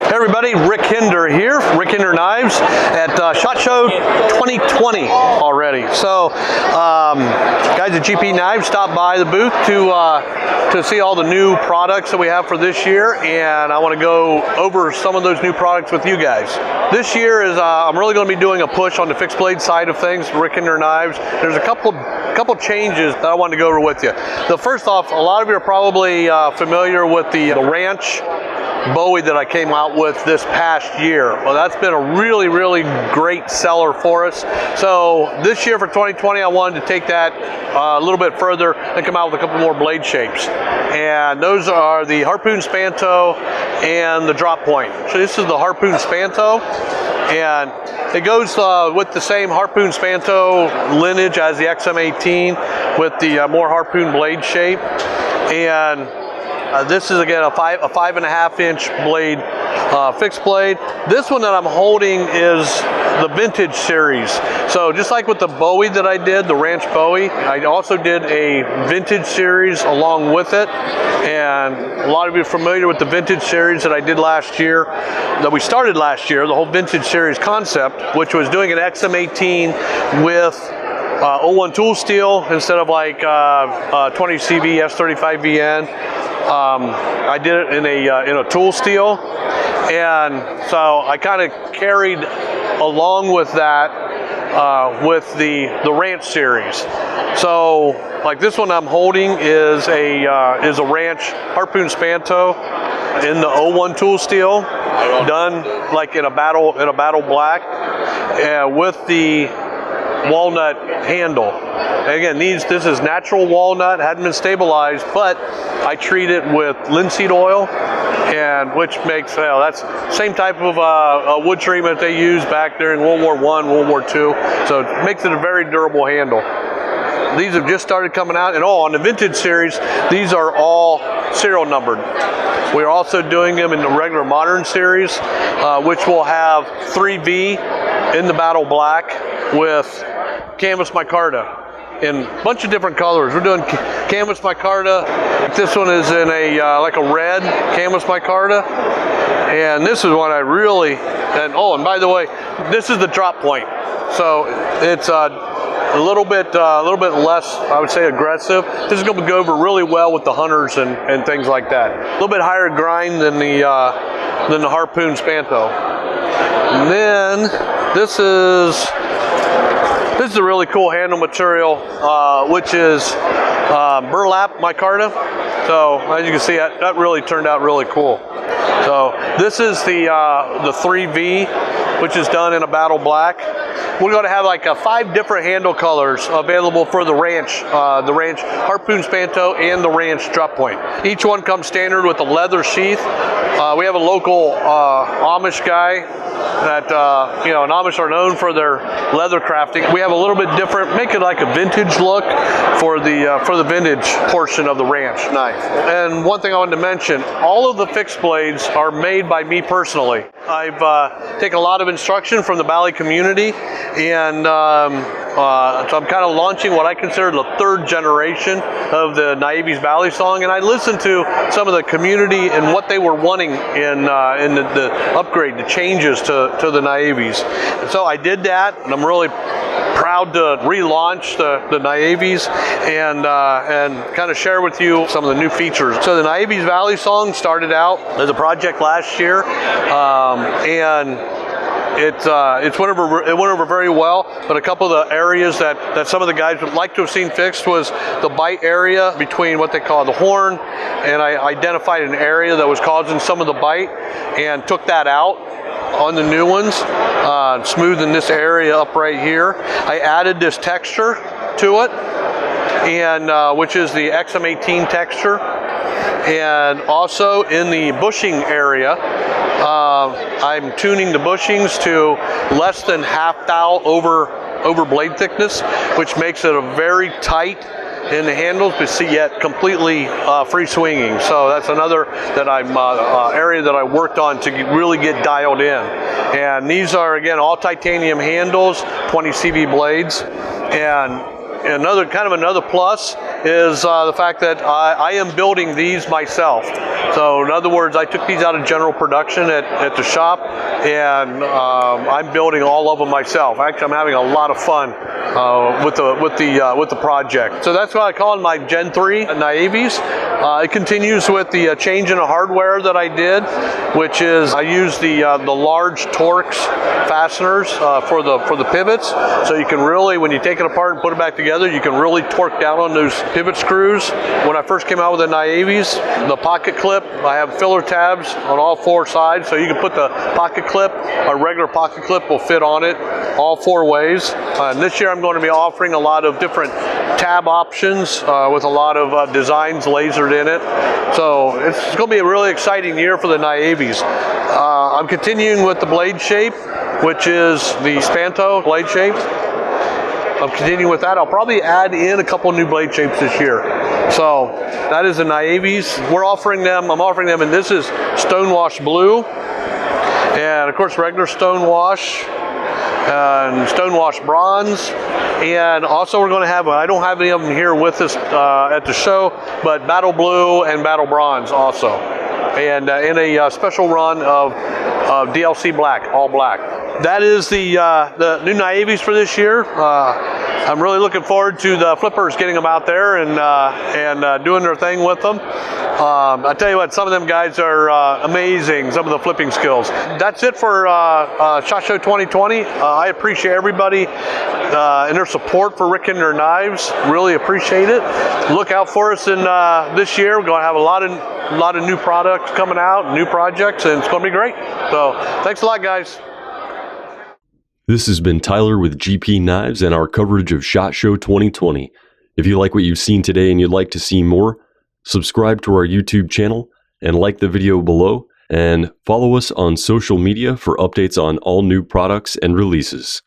Hey everybody, Rick Hinderer here, Rick Hinderer Knives at SHOT Show 2020 already. So, guys at GPKnives stopped by the booth to see all the new products that we have for this year, and I want to go over some of those new products with you guys. This year is I'm really going to be doing a push on the fixed blade side of things, Rick Hinderer Knives. There's a couple changes that I wanted to go over with you. The first off, a lot of you are probably familiar with the Ranch Bowie that I came out with this past year. Well, that's been a really great seller for us. So this year for 2020, I wanted to take that a little bit further and come out with a couple more blade shapes. And those are the Harpoon Spanto and the Drop Point. So this is the Harpoon Spanto, and it goes with the same Harpoon Spanto lineage as the XM18 with the more Harpoon blade shape. And this is again a 5.5 inch blade, fixed blade. This one that I'm holding is the vintage series. So just like with the Bowie that I did, the Ranch Bowie, I also did a vintage series along with it. And a lot of you are familiar with the vintage series that I did last year, that we started last year, the whole vintage series concept, which was doing an XM18 with 01 tool steel instead of like 20 CV S35VN. I did it in a tool steel, and so I kind of carried along with that with the Ranch series. So like this one I'm holding is a Ranch Harpoon Spanto in the 01 tool steel, done like in a battle black, with the walnut handle. Again, this is natural walnut, hadn't been stabilized, but I treat it with linseed oil, and which makes, that's same type of wood treatment they used back during World War I, World War II, so it makes it a very durable handle. These have just started coming out, and on the vintage series, these are all serial numbered. We're also doing them in the regular modern series, which will have 3V in the battle black with canvas micarta in a bunch of different colors. We're doing canvas micarta. This one is in a like a red canvas micarta, and this is one I really, and by the way, this is the Drop Point, so it's a little bit less, I would say, aggressive. This is going to go over really well with the hunters and things like that. A little bit higher grind than the Harpoon Spanto. And then this is a really cool handle material, which is burlap micarta. So as you can see, that really turned out really cool. So this is the 3V, which is done in a battle black. We're going to have like 5 different handle colors available for the Ranch Harpoon Spanto and the Ranch Drop Point. Each one comes standard with a leather sheath. We have a local Amish guy that, and Amish are known for their leather crafting. We have a little bit different, make it like a vintage look for the vintage portion of the Ranch knife. And one thing I wanted to mention, all of the fixed blades are made by me personally. I've taken a lot of instruction from the Bali community, and so I'm kind of launching what I consider the 3rd generation of the Nieves Balisong, and I listened to some of the community and what they were wanting in the upgrade, the changes to the Nieves. And so I did that, and I'm really proud to relaunch the Nieves and kind of share with you some of the new features. So the Nieves Balisong started out as a project last year, and it went over very well, but a couple of the areas that some of the guys would like to have seen fixed was the bite area between what they call the horn, and I identified an area that was causing some of the bite and took that out on the new ones, smoothing this area up right here. I added this texture to it, and which is the XM18 texture, and also in the bushing area, I'm tuning the bushings to less than half thou over blade thickness, which makes it a very tight in the handles, but yet completely free swinging. So that's another that area that I worked on to really get dialed in. And these are again all titanium handles, 20 CV blades, and another plus is the fact that I am building these myself. So in other words, I took these out of general production at the shop, and I'm building all of them myself. Actually, I'm having a lot of fun with the project. So that's what I call my Gen 3 Nieves. It continues with the change in the hardware that I did, which is I use the large Torx fasteners for the pivots. So you can really, when you take it apart and put it back together, you can really torque down on those pivot screws. When I first came out with the Nieves, the pocket clip, I have filler tabs on all 4 sides, so you can put the pocket clip, a regular pocket clip will fit on it all 4 ways. And this year I'm going to be offering a lot of different tab options with a lot of designs lasered in it. So it's going to be a really exciting year for the Nieves. I'm continuing with the blade shape, which is the Spanto blade shape. I'm continuing with that. I'll probably add in a couple new blade shapes this year. So that is the Nieves. I'm offering them, and this is Stonewash Blue, and of course regular Stonewash, and Stonewash Bronze, and also we're going to have, I don't have any of them here with us at the show, but Battle Blue and Battle Bronze also, and in a special run of DLC Black, all black. That is the new Nieves for this year. I'm really looking forward to the flippers getting them out there and doing their thing with them. I tell you what, some of them guys are amazing, some of the flipping skills. That's it for SHOT Show 2020. I appreciate everybody and their support for Rick Hinderer Knives. Really appreciate it. Look out for us in this year. We're going to have a lot of new products coming out, new projects, and it's going to be great. So thanks a lot, guys. This has been Tyler with GPKnives and our coverage of SHOT Show 2020. If you like what you've seen today and you'd like to see more, subscribe to our YouTube channel and like the video below, and follow us on social media for updates on all new products and releases.